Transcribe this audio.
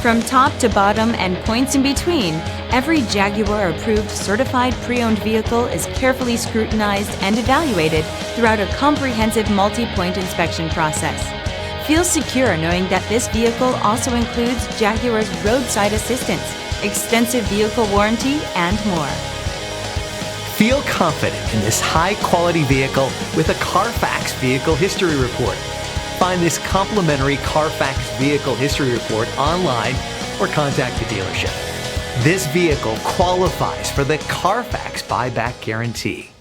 From top to bottom and points in between, every Jaguar-approved certified pre-owned vehicle is carefully scrutinized and evaluated throughout a comprehensive multi-point inspection process. Feel secure knowing that this vehicle also includes Jaguar's roadside assistance, extensive vehicle warranty, and more. Feel confident in this high-quality vehicle with a Carfax Vehicle History Report. Find this complimentary Carfax Vehicle History Report online or contact the dealership. This vehicle qualifies for the Carfax Buyback Guarantee.